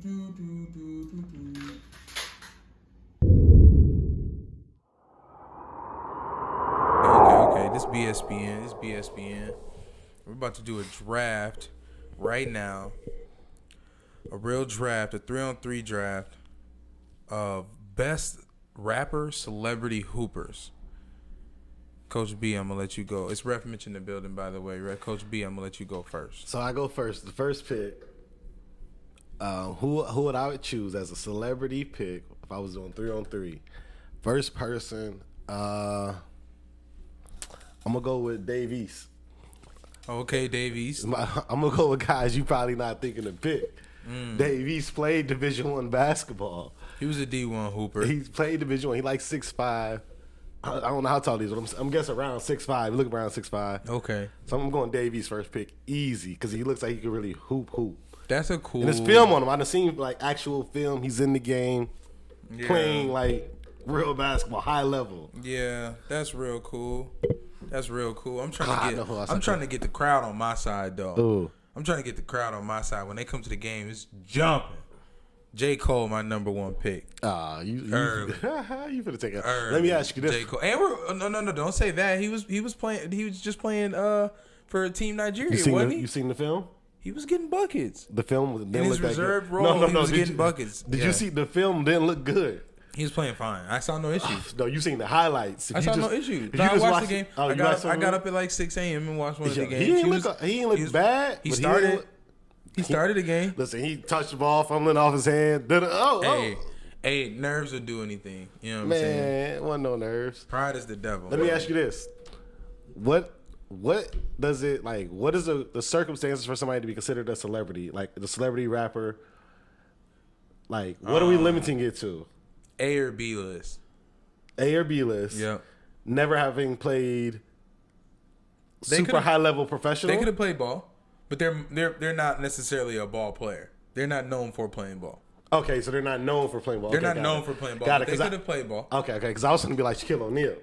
Okay. This BSPN. We're about to do a draft right now. A real draft, a 3-on-3 draft of best rapper celebrity hoopers. Coach B, I'm gonna let you go. It's Ref Mitch in the building, by the way. Coach B, I'm gonna let you go first. So I go first. The first pick. Who would I choose as a celebrity pick if I was doing 3-on-3? First person. I'm gonna go with Dave East. Okay, Dave East. I'm gonna go with guys you probably not thinking to pick. Dave East played Division I basketball. He was a D1 hooper. He played Division I. He like 6'5". I don't know how tall he is, but I'm guessing around 6'5". He look around 6'5". Okay. So I'm going Dave East first pick, easy, because he looks like he can really hoop. That's a cool. And there's film on him. I've seen like actual film. He's in the game, playing like real basketball, high level. Yeah, that's real cool. I'm trying to get the crowd on my side though. Ooh. I'm trying to get the crowd on my side. When they come to the game, it's jumping. J. Cole, my number one pick. You finna take it. Early. Let me ask you this. J. Cole. And no, don't say that. He was just playing for Team Nigeria, wasn't he? You seen the film? He was getting buckets. The film in his reserve role. He was getting buckets. Did you see the film? Didn't look good. He was playing fine. I saw no issues. No, you seen the highlights. I saw no issues. No, I watched the game. I got up at like 6 a.m. and watched one of the games. He didn't look bad. He started the game. Listen, he touched the ball, fumbling off his hand. Hey, nerves will do anything. You know what I'm saying? Man, wasn't no nerves. Pride is the devil. Let me ask you this: What does it like? What is the circumstances for somebody to be considered a celebrity? Like the celebrity rapper. Like, what are we limiting it to? A or B list. A or B list. Yep. Never having played super high level professional. They could have played ball, but they're not necessarily a ball player. They're not known for playing ball. Okay, so they're not known for playing ball. They're not known for playing ball. They could have played ball. Okay, because I was going to be like Shaquille O'Neal.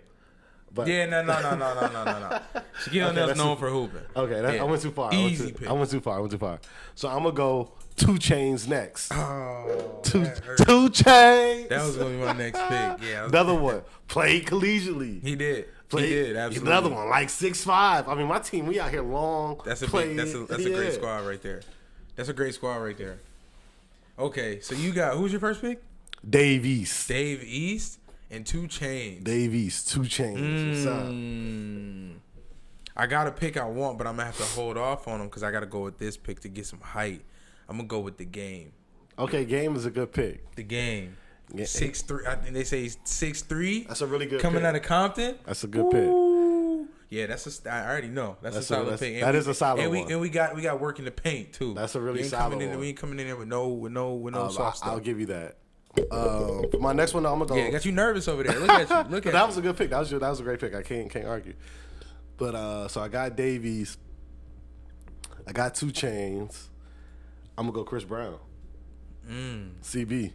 But yeah, no. Shaquille O'Neal's known for hooping. Okay, I went too far. Easy pick. I went too far. So I'm going to go 2 Chainz next. Oh, 2 Chainz. That was going to be my next pick. Yeah. Another one. Played collegiately. He did. Absolutely. Another one, like 6'5". I mean, my team, we out here long. That's a great squad right there. That's a great squad right there. Okay, so you got, who's your first pick? Dave East. Dave East and 2 Chainz. Dave East, 2 Chainz. What's up? I got a pick I want, but I'm going to have to hold off on him because I got to go with this pick to get some height. I'm going to go with the Game. Okay, Game is a good pick. The Game. 6'3". I think they say he's 6'3". That's a really good coming pick. out of Compton. That's a good pick. Yeah, I already know. That's a solid pick. That is a solid one. And we got work in the paint too. That's a really solid one. We ain't coming in there with no soft stuff. I'll give you that. For my next one, I'm gonna go. Yeah, got you nervous over there. Look at you. That was a good pick. That was a great pick. I can't argue. But so I got Davies. I got 2 Chainz. I'm gonna go Chris Brown. CB.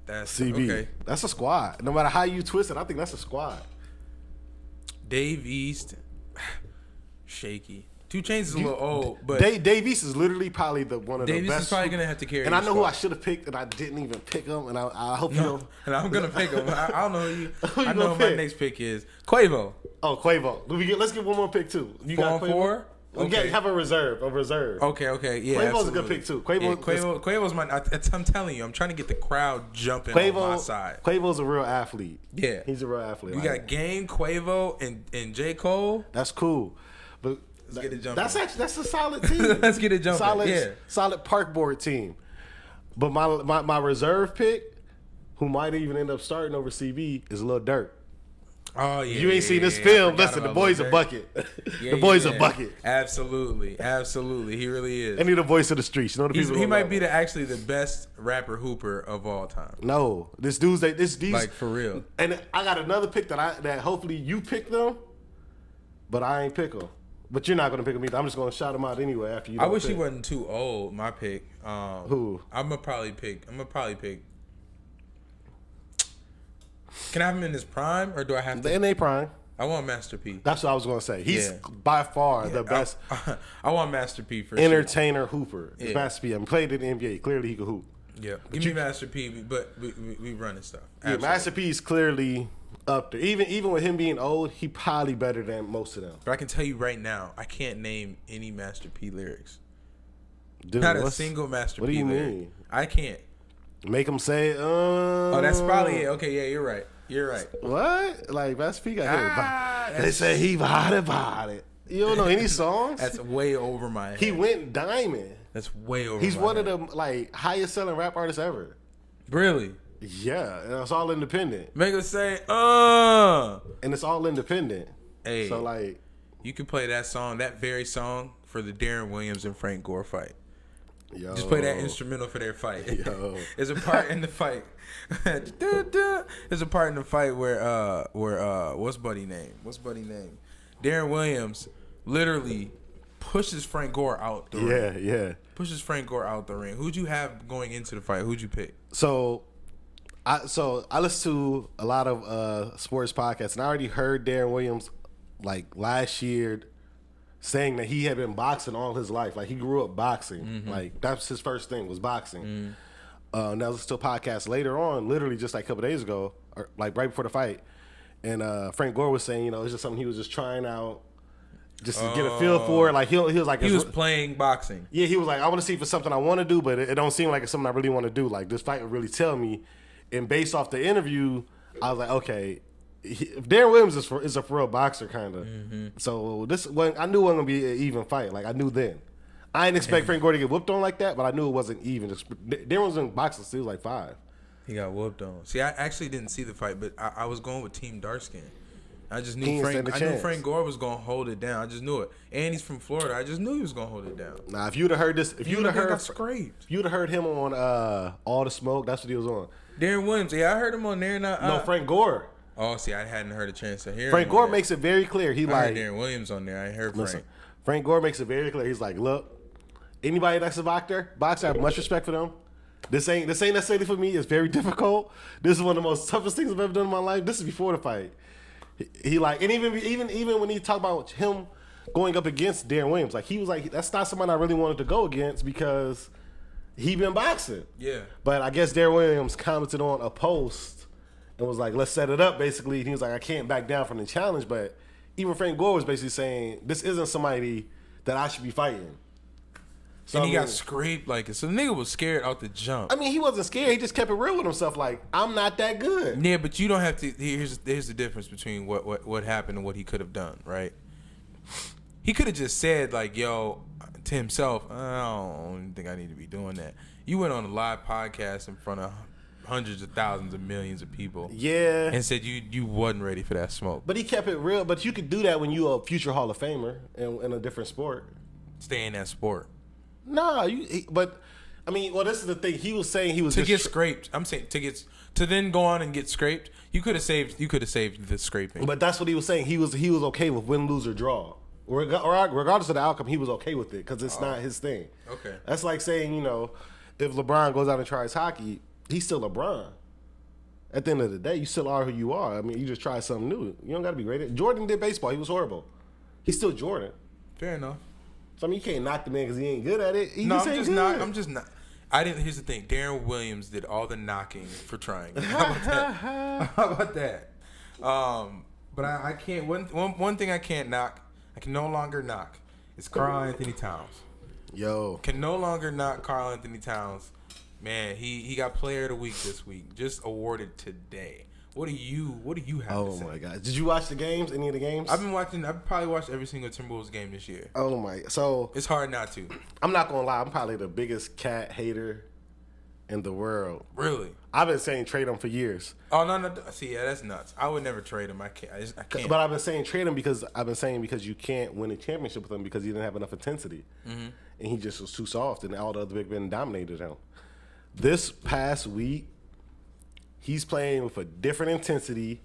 That's CB. Okay. That's a squad. No matter how you twist it, I think that's a squad. Dave East, shaky. 2 Chainz is a little old, but Dave East is literally probably one of the best. Dave East is probably gonna have to carry. And I know who I should have picked, and I didn't even pick him. And I hope you don't. And I'm gonna pick him. I don't know who you. I know who pick? my next pick is. Quavo. Oh, Quavo. Let's get one more pick too. You got Quavo? 4? Okay. Have a reserve. Okay. Yeah, Quavo's a good pick too. Quavo's my. I'm telling you, I'm trying to get the crowd jumping on my side. Quavo's a real athlete. Yeah, he's a real athlete. You got Game, Quavo, and J. Cole. That's cool, but let's get it jumping. That's a solid team. Let's get it jumping. Solid park board team. But my reserve pick, who might even end up starting over CB, is Lil Durk. Oh yeah, you ain't seen this film. Listen, the boy's a bucket. The boy's a bucket. Absolutely, he really is. And he's the voice of the streets. You know the people. He might be actually the best rapper hooper of all time. No, these like for real. And I got another pick that hopefully you pick them, but I ain't pick them. But you're not gonna pick them either. I'm just gonna shout them out anyway after you. I wish he wasn't too old. My pick. Who? I'm gonna probably pick. Can I have him in his prime, or do I have to? In their prime. I want Master P. That's what I was gonna say. He's by far the best. I want Master P for entertainer hooper. Yeah. Master P. I played in the NBA. Clearly, he can hoop. Yeah, give me Master P. But we running stuff. Yeah, Master P is clearly up there. Even with him being old, he probably better than most of them. But I can tell you right now, I can't name any Master P lyrics. Dude, Not a single Master P. What do you lyric. mean? I can't. Make him say, Oh, that's probably it. Okay, yeah, you're right. You're right. What? Like, Master P got hit. They say he bought it. You don't know any songs? That's way over my head. He went diamond. That's way over He's my one head. of the, like, highest selling rap artists ever. Really? Yeah, and it's all independent. Make him say, And it's all independent. Hey. So, like, you can play that song, that very song, for the Darren Williams and Frank Gore fight. yo. Just play that instrumental for their fight. Yo. There's a part in the fight. There's a part in the fight where what's Buddy name? Darren Williams literally pushes Frank Gore out the ring. Yeah. Pushes Frank Gore out the ring. Who'd you have going into the fight? Who'd you pick? So I listen to a lot of sports podcasts, and I already heard Darren Williams like last year saying that he had been boxing all his life. Like, he grew up boxing. Mm-hmm. Like, that's his first thing was boxing. And I listened to a podcast later on, literally just like a couple days ago, or like right before the fight. And Frank Gore was saying, it's just something he was just trying out, just to get a feel for it. Like, he was like, he was playing boxing. Yeah, he was like, I want to see if it's something I want to do, but it don't seem like it's something I really want to do. Like, this fight would really tell me. And based off the interview, I was like, okay, Darren Williams is a for real boxer, kind of. Mm-hmm. So I knew it wasn't gonna be an even fight. Like, I knew then. I didn't expect Frank Gore to get whooped on like that, but I knew it wasn't even. Darren was in boxing since he was like 5. He got whooped on. See, I actually didn't see the fight, but I was going with Team Darkskin. I just knew Frank Gore was gonna hold it down. I just knew it. And he's from Florida. I just knew he was gonna hold it down. Nah, if you'd have heard this, if you'd have heard, got scraped. If you'd have heard him on All the Smoke, that's what he was on. Darren Williams, yeah, I heard him on there. No, Frank Gore. Oh, see, I hadn't heard a chance to hear. Frank Gore makes it very clear. He I like heard Darren Williams on there. I heard Frank. Frank Gore makes it very clear. He's like, look, anybody that's a boxer, I have much respect for them. This ain't necessarily for me. It's very difficult. This is one of the most toughest things I've ever done in my life. This is before the fight. He like, and even when he talked about him going up against Darren Williams, like, he was like, that's not someone I really wanted to go against because he been boxing. Yeah. But I guess Darren Williams commented on a post and was like, let's set it up, basically. And he was like, I can't back down from the challenge. But even Frank Gore was basically saying, this isn't somebody that I should be fighting. So, and he got scraped like it. So the nigga was scared out the jump. I mean, he wasn't scared. He just kept it real with himself. Like, I'm not that good. Yeah, but you don't have to. Here's the difference between what happened and what he could have done, right? He could have just said, like, yo, to himself, I don't think I need to be doing that. You went on a live podcast in front of hundreds of thousands of millions of people. Yeah. And said you wasn't ready for that smoke. But he kept it real. But you could do that when you're a future Hall of Famer in a different sport. Stay in that sport. Nah, but I mean, well, this is the thing. He was saying he was to get scraped. I'm saying to then go on and get scraped. You could have saved the scraping. But that's what he was saying. He was okay with win, lose, or draw. Regardless of the outcome, he was okay with it because it's not his thing. Okay. That's like saying, if LeBron goes out and tries hockey, he's still LeBron. At the end of the day, you still are who you are. I mean, you just try something new. You don't got to be great at it. Jordan did baseball. He was horrible. He's still Jordan. Fair enough. So, I mean, you can't knock the man because he ain't good at it. I'm just not. Here's the thing. Darren Williams did all the knocking for trying. How about that? But I can't. One thing I can't knock. I can no longer knock. It's Karl Anthony Towns. Yo. Can no longer knock Karl Anthony Towns. Man, he got Player of the Week this week. Just awarded today. What do you have to say? Oh my God! Did you watch the games? Any of the games? I've probably watched every single Timberwolves game this year. Oh my! So it's hard not to. I'm not gonna lie. I'm probably the biggest cat hater in the world. Really? I've been saying trade him for years. Oh no! See, yeah, that's nuts. I would never trade him. I can't. But I've been saying trade him because you can't win a championship with him because he didn't have enough intensity, and he just was too soft, and all the other big men dominated him. This past week, he's playing with a different intensity.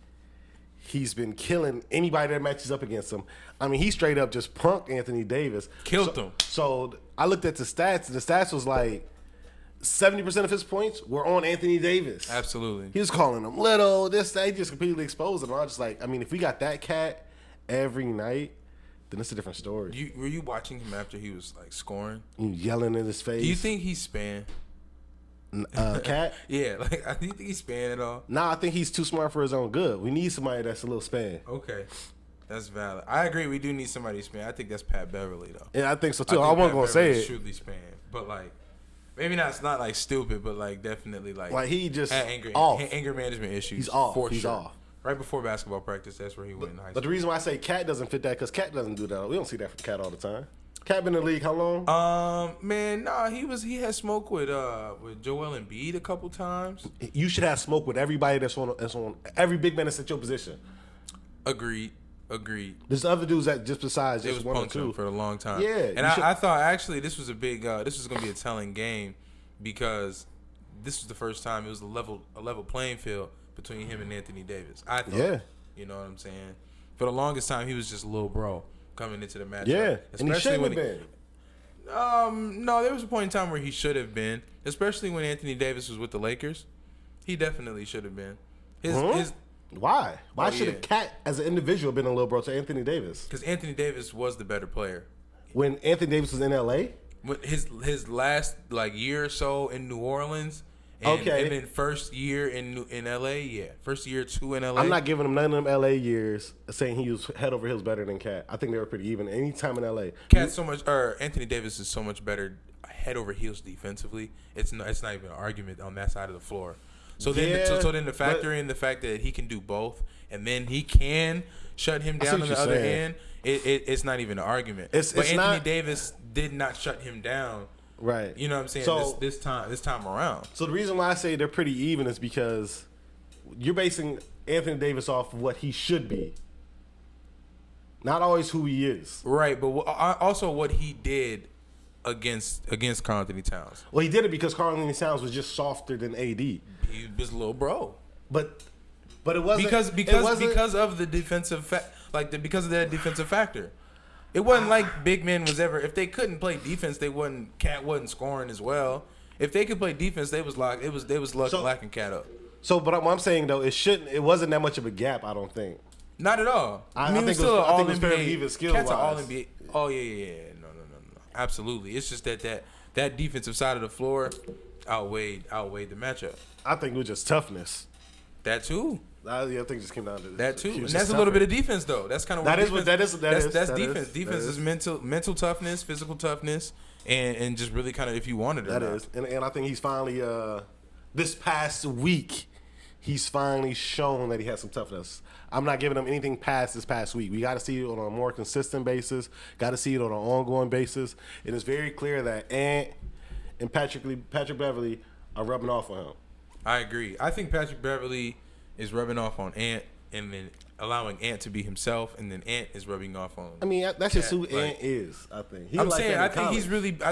He's been killing anybody that matches up against him. I mean, he straight up just punked Anthony Davis. Killed him. So I looked at the stats. The stats was like 70% of his points were on Anthony Davis. Absolutely. He was calling him little, this, that. He just completely exposed him. I was just like, I mean, if we got that cat every night, then it's a different story. Were you watching him after he was like scoring? You yelling in his face. Do you think he's Span? Cat? Yeah, like I think he's Span at all. Nah, I think he's too smart for his own good. We need somebody that's a little Span. Okay, that's valid. I agree. We do need somebody Span. I think that's Pat Beverly though. Yeah, I think so too. I wasn't gonna say it. Truly Span, but like maybe not. It's not like stupid, but like definitely like he just had anger management issues. He's off. For he's sure. off. Right before basketball practice, that's where he went in high school. But the reason why I say Cat doesn't fit that because Cat doesn't do that. We don't see that from Cat all the time. Cat been in the league how long? Man, nah, he had smoke with Joel Embiid a couple times. You should have smoke with everybody that's on every big man that's at your position. Agreed. There's other dudes that just besides It just was one or punked two him for a long time. Yeah, and I thought actually this was a big this was gonna be a telling game because this was the first time it was a level playing field between him and Anthony Davis. I thought. Yeah. You know what I'm saying? For the longest time, he was just a little bro coming into the matchup. Yeah, especially and he shouldn't when have been. No, there was a point in time where he should have been, especially when Anthony Davis was with the Lakers. He definitely should have been. Why? Why should a yeah. Cat as an individual been a little bro to Anthony Davis? Because Anthony Davis was the better player. When Anthony Davis was in LA? His last like year or so in New Orleans. And then first year in LA, yeah. First year 2 in LA. I'm not giving him none of them LA years saying he was head over heels better than Cat. I think they were pretty even any time in LA. Anthony Davis is so much better head over heels defensively. It's not even an argument on that side of the floor. So then to factor in the fact that he can do both and then he can shut him down on the other end, it's not even an argument. But Anthony Davis did not shut him down. Right. You know what I'm saying? So, this time around. So the reason why I say they're pretty even is because you're basing Anthony Davis off what he should be. Not always who he is. Right, but also what he did against Karl Anthony Towns. Well, he did it because Karl Anthony Towns was just softer than AD. He was a little bro. But it wasn't because of the defensive because of that defensive factor. It wasn't like big men was ever. If they couldn't play defense, Cat wasn't scoring as well. If they could play defense, they was locking Cat up. So, but what I'm saying though, it wasn't that much of a gap. I don't think. Not at all. I think it was fairly even skill Cat's wise. All NBA. Oh yeah. No. Absolutely. It's just that defensive side of the floor outweighed the matchup. I think it was just toughness. That too. I think it just came down to that too, and that's a little bit of defense though. That's kind of that's defense. Defense is mental toughness, physical toughness, and just really kind of if you wanted it. That is, and I think he's finally this past week, he's finally shown that he has some toughness. I'm not giving him anything past this past week. We got to see it on a more consistent basis. Got to see it on an ongoing basis. And it's very clear that Ant and Patrick Beverly are rubbing off on him. I agree. I think Patrick Beverly is rubbing off on Ant and then allowing Ant to be himself, and then Ant is rubbing off on. I mean, that's just who Ant is. I think. I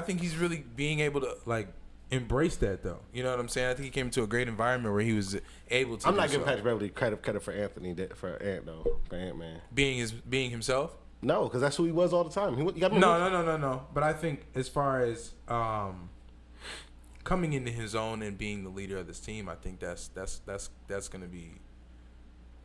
think he's really being able to like embrace that though. You know what I'm saying? I think he came into a great environment where he was able to. I'm not giving Patrick Beverly credit for Ant though, for Ant Man being himself. No, because that's who he was all the time. No. But I think as far as coming into his own and being the leader of this team, I think that's going to be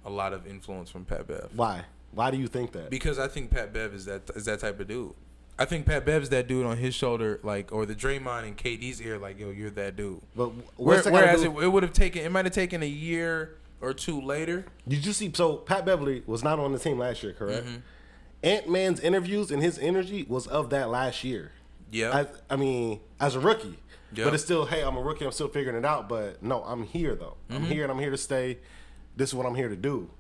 a lot of influence from Pat Bev. Why? Why do you think that? Because I think Pat Bev is that type of dude. I think Pat Bev's that dude on his shoulder, like, or the Draymond and KD's ear, like, yo, you're that dude. But whereas it might have taken a year or two later. Did you see? So Pat Beverly was not on the team last year, correct? Mm-hmm. Ant-Man's interviews and his energy was of that last year. Yeah. I mean, as a rookie. Yep. But it's still, hey, I'm a rookie. I'm still figuring it out. But no, I'm here though. Mm-hmm. I'm here and I'm here to stay. This is what I'm here to do.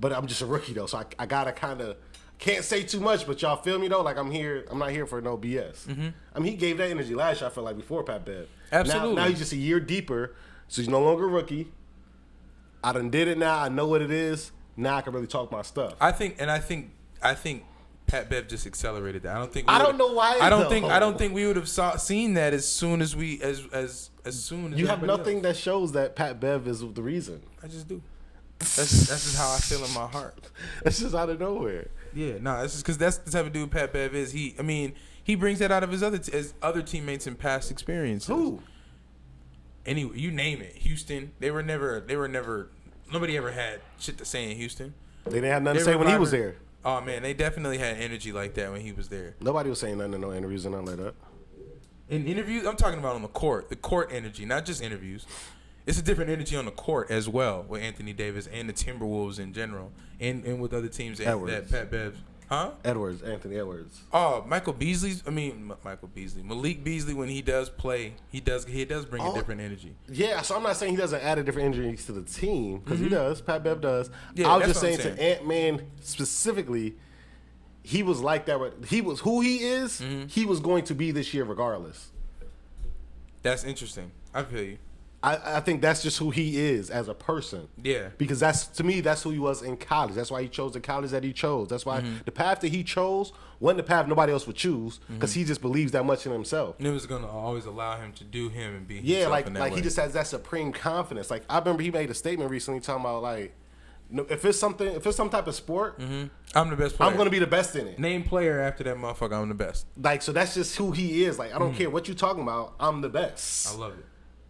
But I'm just a rookie though, so I gotta kind of can't say too much. But y'all feel me though? Like I'm here. I'm not here for no BS. Mm-hmm. I mean, he gave that energy last year. I feel like before Pat Bev. Absolutely. Now he's just a year deeper, so he's no longer a rookie. I done did it now. I know what it is. Now I can really talk my stuff. I think Pat Bev just accelerated that. I don't know why. I don't think we would have seen that as soon as we as soon as you have nothing that shows that Pat Bev is the reason. I just do. That's just how I feel in my heart. That's just out of nowhere. Yeah, no, it's just because that's the type of dude Pat Bev is. He brings that out of his other teammates in past experiences. Who? Anyway, you name it. Houston. They were never. Nobody ever had shit to say in Houston. They didn't have nothing to say when he was there. Oh man, they definitely had energy like that when he was there. Nobody was saying nothing in no interviews and nothing like that. In interviews, I'm talking about on the court energy, not just interviews. It's a different energy on the court as well with Anthony Davis and the Timberwolves in general, and with other teams that Pat Bev. Huh? Anthony Edwards. Oh, Malik Beasley. Malik Beasley, when he does play, he does bring a different energy. Yeah, so I'm not saying he doesn't add a different energy to the team, because he does. Pat Bev does. Yeah, I was just saying to Ant-Man specifically, he was like that. He was who he is. He was going to be this year regardless. That's interesting. I feel you. I think that's just who he is as a person. Yeah. Because to me, that's who he was in college. That's why he chose the college that he chose. That's why the path that he chose wasn't the path nobody else would choose, because he just believes that much in himself. And it was going to always allow him to do him and be himself. Yeah, in that like way. he just has that supreme confidence. Like, I remember he made a statement recently talking about, like, if it's some type of sport, I'm the best player. I'm going to be the best in it. Name player after that motherfucker, I'm the best. Like, so that's just who he is. Like, I don't care what you talking about. I'm the best. I love it.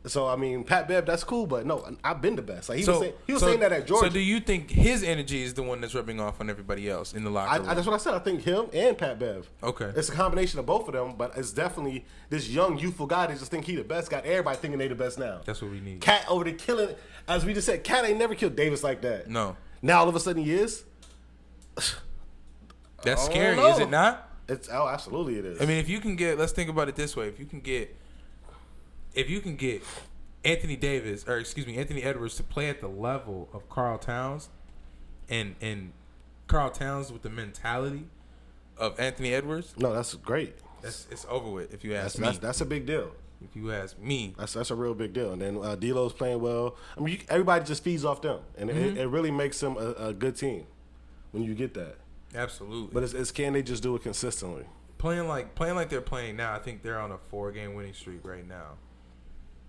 So, I mean, Pat Bev, that's cool, but no, I've been the best. Like, he was saying that at Georgia. So do you think his energy is the one that's rubbing off on everybody else in the locker room? That's what I said. I think him and Pat Bev. Okay. It's a combination of both of them, but it's definitely this young, youthful guy that just think he the best. Got everybody thinking they the best now. That's what we need. Cat over there killing, as we just said, Cat ain't never killed Davis like that. No. Now all of a sudden he is. That's scary, is it not? Absolutely it is. I mean, if you can get, let's think about it this way. If you can get Anthony Edwards to play at the level of Karl Towns, and Karl Towns with the mentality of Anthony Edwards. No, that's great. It's over with. If you ask me, that's a big deal. If you ask me, that's a real big deal. And then D'Lo's playing well. I mean, everybody just feeds off them, and it really makes them a good team when you get that. Absolutely. But it's can they just do it consistently? Playing like they're playing now. I think they're on a 4-game winning streak right now.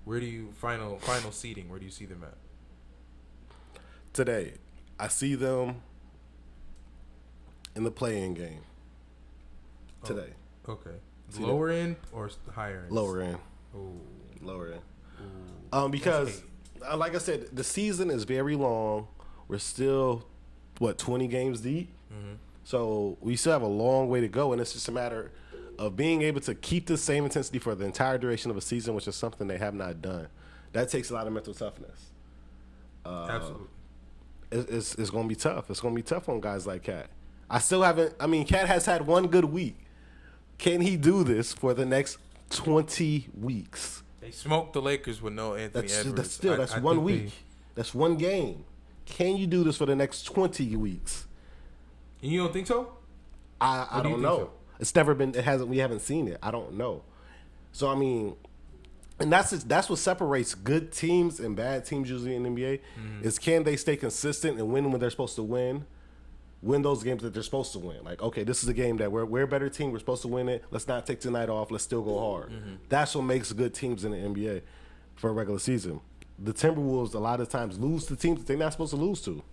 Where do you final seeding? Where do you see them at? Today, I see them in the play-in game. Today. Okay. Lower end or higher end? Lower end. Ooh. Lower end. Because, like I said, the season is very long. We're still, 20 games deep? Mm-hmm. So we still have a long way to go, and it's just a matter of being able to keep the same intensity for the entire duration of a season, which is something they have not done. That takes a lot of mental toughness. Absolutely. It's going to be tough. It's going to be tough on guys like Cat. Cat has had one good week. Can he do this for the next 20 weeks? They smoked the Lakers with no Anthony Edwards. That's 1 week. That's one game. Can you do this for the next 20 weeks? And you don't think so? I don't know. So? It's never been. We haven't seen it. I don't know. So I mean, and that's what separates good teams and bad teams usually in the NBA. Is can they stay consistent and win when they're supposed to win those games that they're supposed to win. Like, okay, this is a game that we're a better team. We're supposed to win it. Let's not take tonight off. Let's still go hard. That's what makes good teams in the NBA for a regular season. The Timberwolves a lot of times lose to teams that they're not supposed to lose to.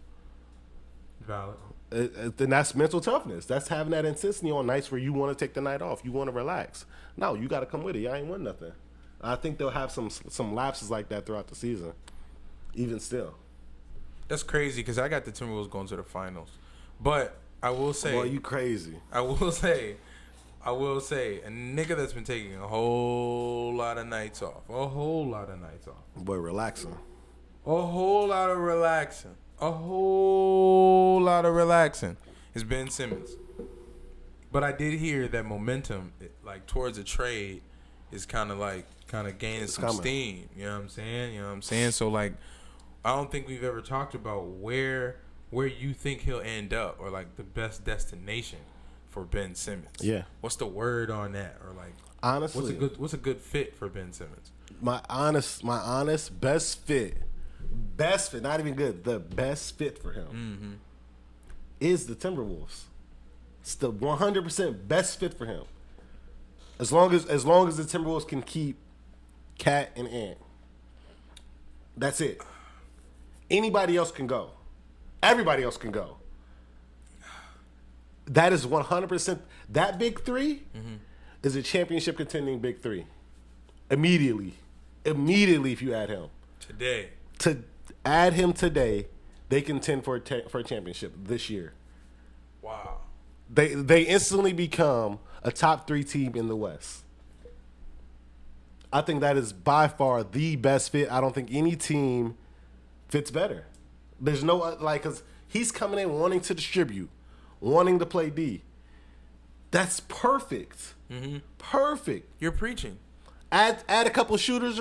Valid. And that's mental toughness. That's having that intensity on nights where you want to take the night off. You want to relax. No, you got to come with it. Y'all ain't won nothing. I think they'll have some lapses like that throughout the season, even still. That's crazy because I got the Timberwolves going to the finals. But I will say... Boy, you crazy. I will say, a nigga that's been taking a whole lot of nights off. Boy, relaxing. A whole lot of relaxing is Ben Simmons. But I did hear that momentum, like towards a trade, is kind of gaining some steam. You know what I'm saying? So like, I don't think we've ever talked about where you think he'll end up, or like the best destination for Ben Simmons. Yeah. What's the word on that? Or like, honestly, what's a good fit for Ben Simmons? My honest best fit, not even good, the best fit for him is the Timberwolves. It's the 100% best fit for him. As long as the Timberwolves can keep Cat and Ant. That's it. Anybody else can go. Everybody else can go. That is 100%. That big three is a championship contending big three. Immediately, if you add him. Today. To add him today, they contend for a championship this year. Wow. They instantly become a top 3 team in the West. I think that is by far the best fit. I don't think any team fits better. There's no because he's coming in wanting to distribute, wanting to play D. That's perfect. Mm-hmm. Perfect. You're preaching. Add a couple of shooters.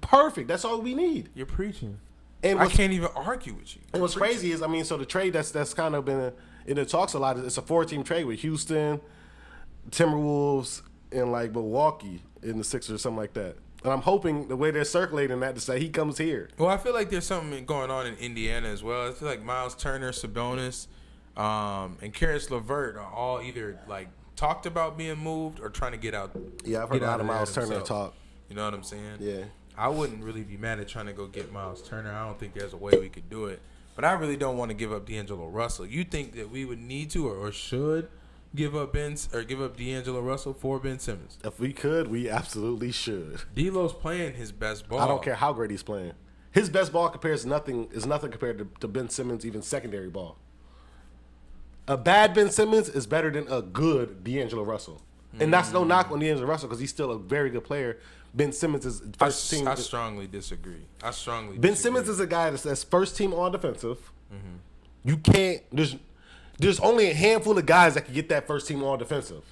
Perfect. That's all we need. You're preaching. And I can't even argue with you. And what's crazy is, so the trade that's kind of been in the talks a lot. It's a 4-team trade with Houston, Timberwolves, and like Milwaukee in the Sixers or something like that. And I'm hoping the way they're circulating that to say he comes here. Well, I feel like there's something going on in Indiana as well. I feel like Miles Turner, Sabonis, and Karis LeVert are all either like talked about being moved or trying to get out. Yeah, I've heard a lot of Miles Turner talk. You know what I'm saying? Yeah. I wouldn't really be mad at trying to go get Miles Turner. I don't think there's a way we could do it. But I really don't want to give up D'Angelo Russell. You think that we would need to or should give up D'Angelo Russell for Ben Simmons? If we could, we absolutely should. D'Lo's playing his best ball. I don't care how great he's playing. His best ball is nothing compared to Ben Simmons' even secondary ball. A bad Ben Simmons is better than a good D'Angelo Russell. And that's no knock on D'Angelo Russell because he's still a very good player. Ben Simmons is first team. I strongly disagree. Ben Simmons is a guy that's first team all defensive. Mm-hmm. You can't. There's only a handful of guys that can get that first team all defensive,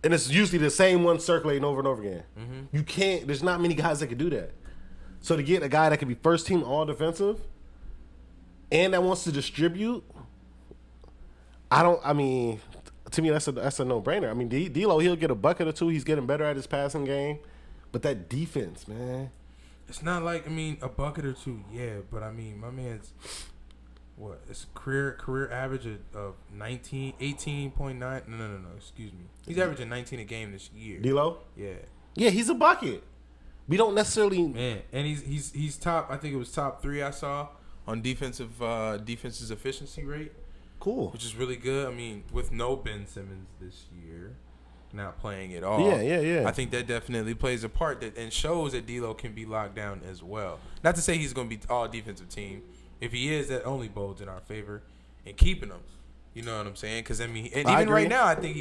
and it's usually the same one circulating over and over again. Mm-hmm. You can't. There's not many guys that can do that. So to get a guy that can be first team all defensive, and that wants to distribute, to me that's a no brainer. I mean, D'Lo, he'll get a bucket or two. He's getting better at his passing game. But that defense, man. It's not like, a bucket or two, yeah. But, my man's, it's career average of 18.9. No, excuse me. He's averaging 19 a game this year. D'Lo? Yeah. Yeah, he's a bucket. We don't necessarily. Man, and he's top, I think it was top 3 I saw on defense's efficiency rate. Cool. Which is really good. With no Ben Simmons this year. Not playing at all. Yeah. I think that definitely plays a part and shows that D'Lo can be locked down as well. Not to say he's going to be all defensive team. If he is, that only bodes in our favor in keeping him. You know what I'm saying? Because even right now, I think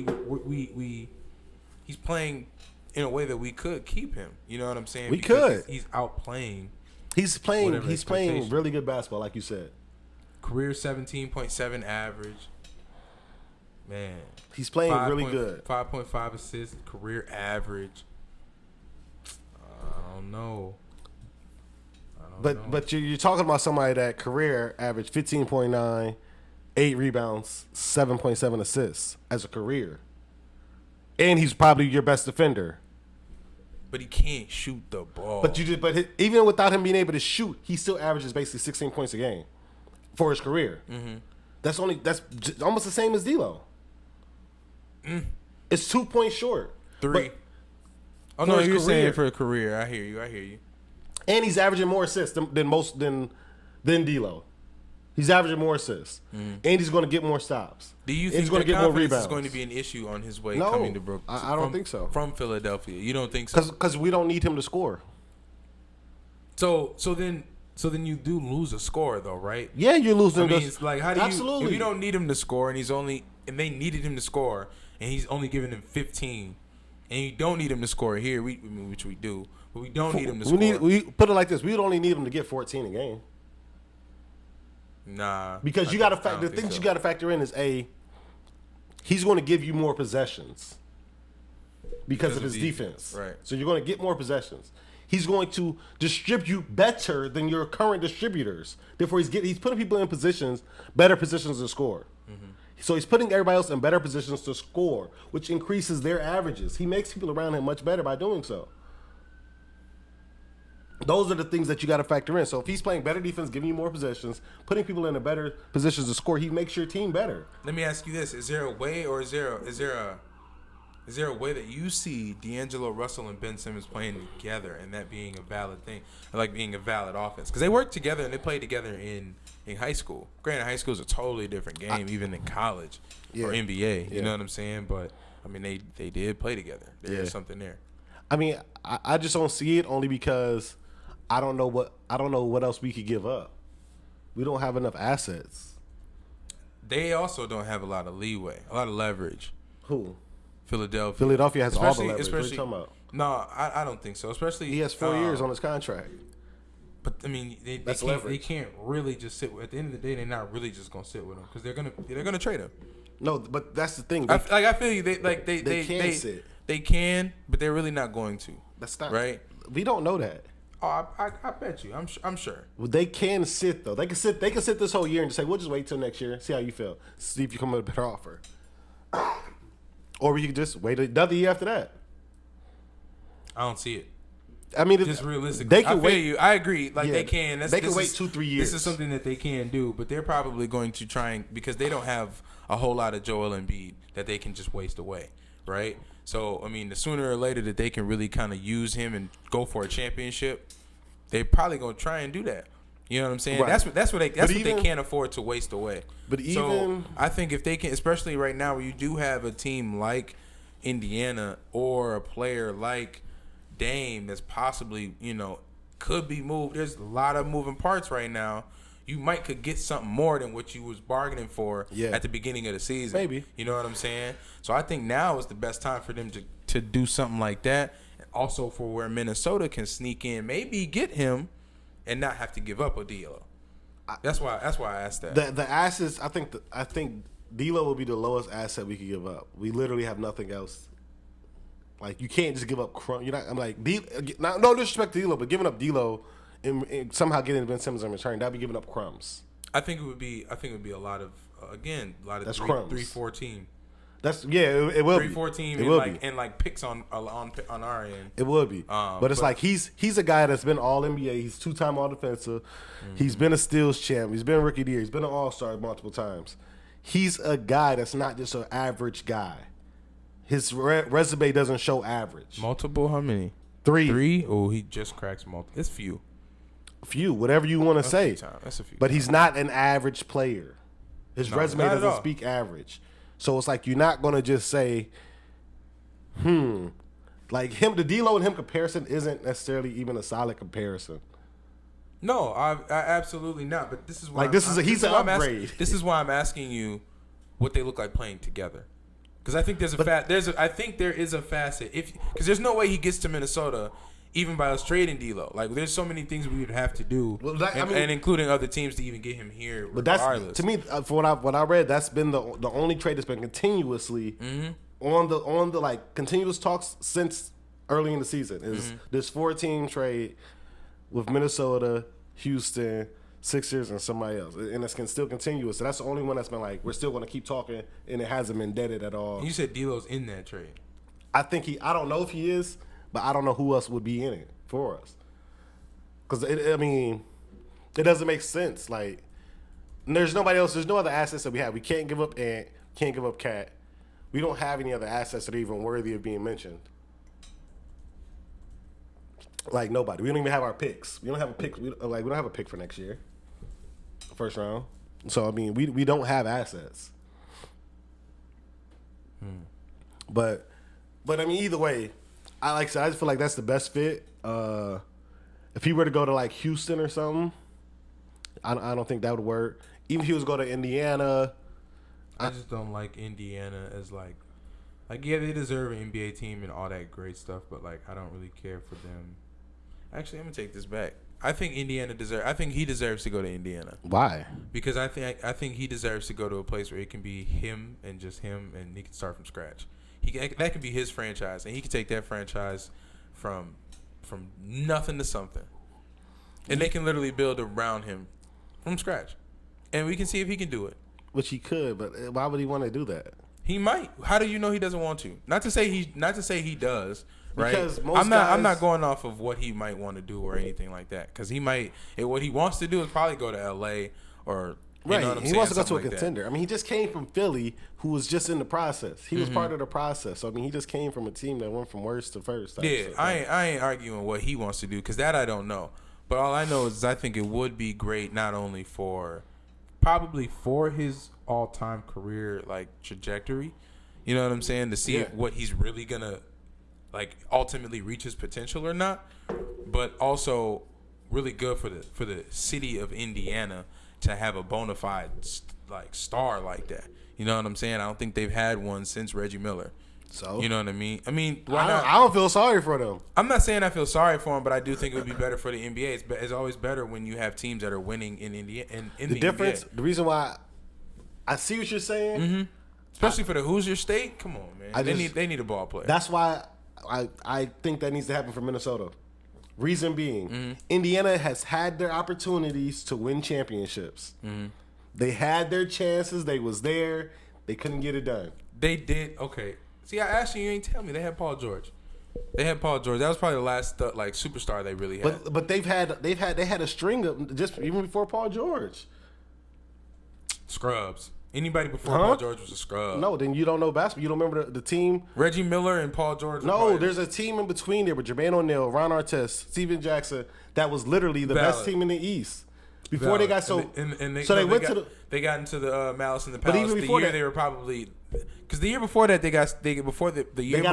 he's playing in a way that we could keep him. You know what I'm saying? We could. He's outplaying. He's playing really good basketball, like you said. Career 17.7 average. Man. He's playing really good. 5.5 assists, career average. I don't know. But you're talking about somebody that career average 15.9, 8 rebounds, 7.7 assists as a career. And he's probably your best defender. But he can't shoot the ball. But even without him being able to shoot, he still averages basically 16 points a game for his career. Mm-hmm. That's almost the same as D'Lo. It's 2 points short. 3. Oh no, you're saying for a career. I hear you. And he's averaging more assists than D'Lo. He's averaging more assists, and he's going to get more stops. Do you think he's going to get more rebounds? Is going to be an issue on his way no, coming to Brooklyn? I don't think so. From Philadelphia, you don't think so? Because we don't need him to score. So then you do lose a score though, right? Yeah, you're losing. It's like how do you? Absolutely. If you don't need him to score, and they needed him to score, and he's only giving them 15, and you don't need him to score here, which we do, but we don't need him to score. We put it like this: we would only need him to get 14 a game. Nah, because you got to factor. The things you got to factor in is he's going to give you more possessions because of his defense. Right. So you're going to get more possessions. He's going to distribute better than your current distributors. Therefore, he's putting people in better positions to score. Mm-hmm. So he's putting everybody else in better positions to score, which increases their averages. He makes people around him much better by doing so. Those are the things that you got to factor in. So if he's playing better defense, giving you more possessions, putting people in a better positions to score, he makes your team better. Let me ask you this: is there a way, or is there a way that you see D'Angelo Russell and Ben Simmons playing together and that being a valid thing, or like being a valid offense? Because they work together and they play together in high school. Granted, high school is a totally different game, even in college or NBA. You know what I'm saying? But they did play together. There's something there. I just don't see it only because I don't know what else we could give up. We don't have enough assets. They also don't have a lot of leeway, a lot of leverage. Who? Philadelphia. Philadelphia has all the leverage. What are Especially, you talking about? no, I don't think so. Especially He has 4 years on his contract. But I mean, they can't really just sit. At the end of the day, they're not really just gonna sit with him because they're gonna trade him. No, but that's the thing. I feel you. They can sit. They can, but they're really not going to. That's not right. We don't know that. Oh, I bet you. I'm sure. Well, they can sit though. They can sit. They can sit this whole year and just say, "We'll just wait till next year, see how you feel, see if you come with a better offer." Or we could just wait another year after that. I don't see it. I mean, just realistically, they can I feel wait. you. I agree. Like, Yeah, they can. They can wait 2-3 years. This is something that they can do, but they're probably going to try and, because they don't have a whole lot of Joel Embiid that they can just waste away, right? So, I mean, the sooner or later that they can really kind of use him and go for a championship, they're probably going to try and do that. You know what I'm saying? Right. That's what they can't afford to waste away. But so I think if they can, especially right now where you do have a team like Indiana or a player like Dame that's possibly, could be moved. There's a lot of moving parts right now. You could get something more than what you was bargaining for at the beginning of the season. Maybe. You know what I'm saying? So I think now is the best time for them to do something like that. And also for where Minnesota can sneak in, maybe get him and not have to give up a D'Lo. That's why I asked that. The assets, I think D'Lo will be the lowest asset we could give up. We literally have nothing else. Like, you can't just give up Crumb. I'm like, no disrespect to D'Lo, but giving up D'Lo and somehow getting Ben Simmons in return, that'd be giving up crumbs. I think it would be a lot of That's 3-4 team. It will 3-4 be. team It and will like be. and like picks on our end. It would be. But it's like he's a guy that's been all NBA. He's 2-time all defensive. Mm-hmm. He's been a steals champ. He's been rookie of the year. He's been an all-star multiple times. He's a guy that's not just an average guy. His resume doesn't show average. Multiple? How many? 3. 3? Oh, he just cracks multiple. It's few. Whatever you want to say. That's a few. But he's not an average player. His resume not at doesn't all. speak average. So it's like you're not going to just say, like the D'Lo and him comparison isn't necessarily even a solid comparison. No, I absolutely not. But this is why he's an upgrade. This is why I'm asking you what they look like playing together. Because I think there is a facet because there's no way he gets to Minnesota even by us trading D'Lo. Like, there's so many things we would have to do, and including other teams to even get him here. But regardless. that's, to me, for what I read, that's been the only trade that's been continuously on the like continuous talks since early in the season is this 4-team trade with Minnesota, Houston, Sixers, and somebody else, and it's still continuous. So that's the only one that's been like, we're still going to keep talking, and it hasn't been deaded at all. You said D'Lo's in that trade. I don't know if he is, but I don't know who else would be in it for us. Because it doesn't make sense. Like, there's nobody else. There's no other assets that we have. We can't give up Ant. Can't give up Cat. We don't have any other assets that are even worthy of being mentioned. Like, nobody. We don't even have our picks. We don't have a pick. We don't have a pick for next year. First round. So, I mean, we don't have assets. But I mean, either way, I just feel like that's the best fit. If he were to go to like Houston or something, I don't think that would work. Even if he was to go to Indiana, I just don't like Indiana as like yeah, they deserve an NBA team and all that great stuff, but like I don't really care for them. Actually, I'm gonna take this back. I think he deserves to go to Indiana. Why? Because I think he deserves to go to a place where it can be him and just him, and he can start from scratch. That can be his franchise, and he can take that franchise from nothing to something, and they can literally build around him from scratch, and we can see if he can do it. Which he could, but why would he want to do that? He might. How do you know he doesn't want to? Not to say he does. Right? Because I'm not going off of what he might want to do or anything like that. Because he might. What he wants to do is probably go to L.A. or right. Know what I'm he saying? wants to go to a like contender. That. I mean, he just came from Philly, who was just in the process. He was part of the process. So I mean, he just came from a team that went from worst to first. Yeah, I ain't arguing what he wants to do because that I don't know. But all I know is I think it would be great not only probably for his all-time career like trajectory. You know what I'm saying? To see what he's really gonna like ultimately reach his potential or not, but also really good for the city of Indiana to have a bona fide like star like that. You know what I'm saying? I don't think they've had one since Reggie Miller. So you know what I mean? Why not? I don't feel sorry for them. I'm not saying I feel sorry for them, but I do think it would be better for the NBA. It's always better when you have teams that are winning in India. In the difference, NBA. the reason why I see what you're saying, especially for the Hoosier State. Come on, man. They need a ball player. That's why I think that needs to happen for Minnesota. Reason being, Indiana has had their opportunities to win championships. They had their chances. They was there. They couldn't get it done. They did. Okay. See, I asked you ain't tell me. They had Paul George. That was probably the last like superstar they really had. But they had a string of just even before Paul George. Scrubs. Anybody before Paul George was a scrub. No, then you don't know basketball. You don't remember the team. Reggie Miller and Paul George. No, there's a team in between there with Jermaine O'Neal, Ron Artest, Steven Jackson. That was literally the best team in the East. Before they got they got into the Malice in the Palace. But even before they were probably because the year before that they got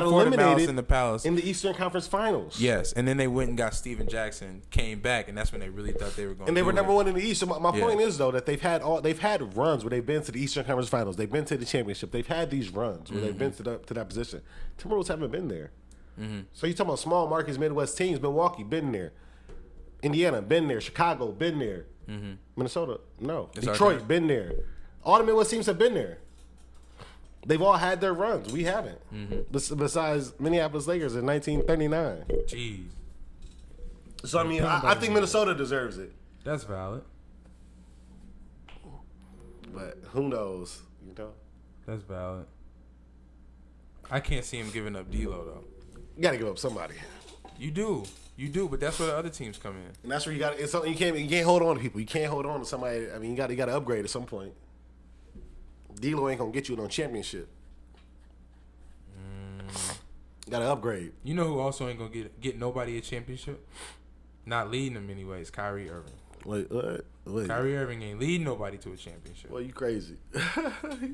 eliminated Malice in the Palace in the Eastern Conference Finals. Yes, and then they went and got Steven Jackson, came back, and that's when they really thought they were going. And they were number one in the East. So my point is though that they've had runs where they've been to the Eastern Conference Finals. They've been to the championship. They've had these runs where they've been to that position. Timberwolves haven't been there. So you talking about small markets, Midwest teams? Milwaukee been there. Indiana been there. Chicago been there. Minnesota, no. Detroit, been there. All the Midwest teams have been there. They've all had their runs. We haven't. Besides Minneapolis Lakers in 1939. Jeez. So, I mean, I think Minnesota deserves it. That's valid. But who knows, you know? That's valid. I can't see him giving up D'Lo, though. You got to give up somebody. You do, but that's where the other teams come in. And that's where you got. It's something you can't hold on to people. You can't hold on to somebody. I mean, you got to upgrade at some point. D'Lo ain't gonna get you no championship. Got to upgrade. You know who also ain't gonna get nobody a championship? Not leading them anyways. Kyrie Irving. Wait, what? Kyrie Irving ain't leading nobody to a championship. Well, you crazy.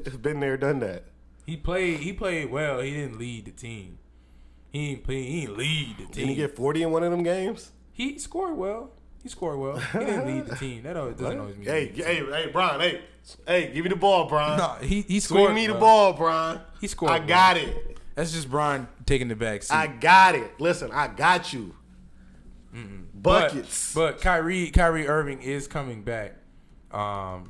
He's been there, done that. He played well. He didn't lead the team. He ain't lead the team. Didn't he get 40 in one of them games? He scored well. He didn't lead the team. That doesn't always mean. Hey, Brian. Hey, give me the ball, Brian. No, he scored. Swing me the ball, Brian. He scored. I got it. That's just Brian taking the back seat. I got it. Listen, I got you. Buckets. But Kyrie Irving is coming back. I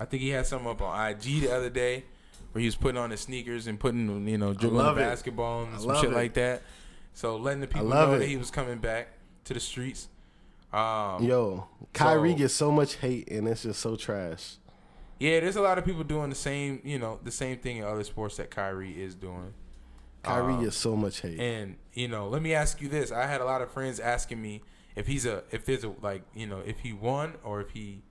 think he had something up on IG the other day where he was putting on his sneakers and putting, dribbling the basketball and some shit like that. So letting the people know that he was coming back to the streets. Kyrie gets so much hate and it's just so trash. Yeah, there's a lot of people doing the same thing in other sports that Kyrie is doing. Kyrie gets so much hate. And, let me ask you this. I had a lot of friends asking me if he won or if he,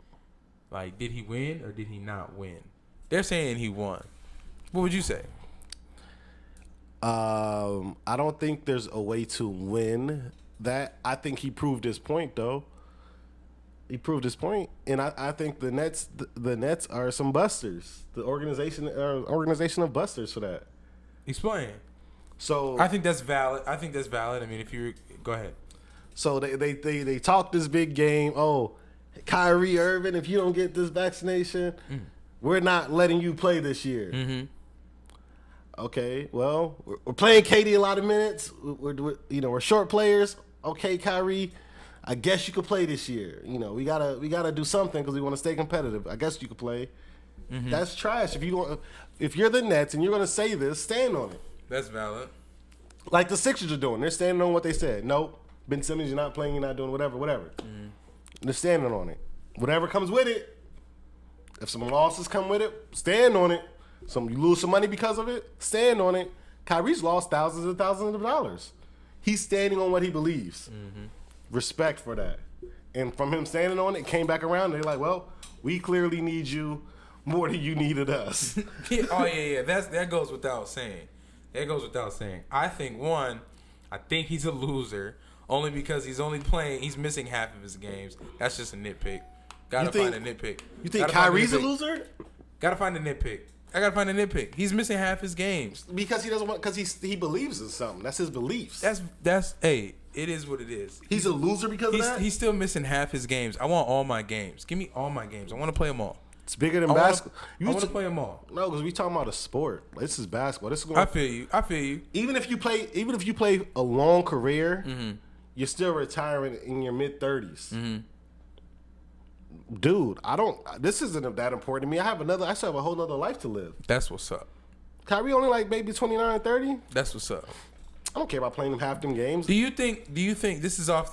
did he win or did he not win? They're saying he won. What would you say? I don't think there's a way to win that. I think he proved his point, though. He proved his point, and I think the Nets are some busters. The organization of busters for that. Explain. So I think that's valid. I mean, if you go ahead. So they talk this big game. Oh, Kyrie Irving, if you don't get this vaccination, we're not letting you play this year. Okay, well, we're playing KD a lot of minutes. We're short players. Okay, Kyrie, I guess you could play this year. We gotta do something because we want to stay competitive. I guess you could play. That's trash. If you're the Nets and you're gonna say this, stand on it. That's valid. Like the Sixers are doing. They're standing on what they said. Nope, Ben Simmons, you're not playing. You're not doing whatever. They're standing on it. Whatever comes with it. If some losses come with it, stand on it. You lose some money because of it, stand on it. Kyrie's lost thousands and thousands of dollars. He's standing on what he believes. Respect for that. And from him standing on it, came back around, they're like, well, we clearly need you more than you needed us. Yeah. That goes without saying. I think he's a loser only because he's missing half of his games. That's just a nitpick. Find a nitpick. You think Kyrie's a loser? Gotta find a nitpick. I gotta find a nitpick. He's missing half his games because he doesn't want. Because he believes in something. That's his beliefs. That's. Hey, it is what it is. He's a loser because of that? He's still missing half his games. I want all my games. Give me all my games. I want to play them all. It's bigger than basketball. I want to play them all. No, because we talking about a sport. This is basketball. This is going. I feel you. Even if you play a long career, you're still retiring in your mid-30s. Dude, this isn't that important to me. I still have a whole nother life to live. That's what's up. Kyrie only like maybe 29, 30. That's what's up. I don't care about playing them half them games. Do you think this is off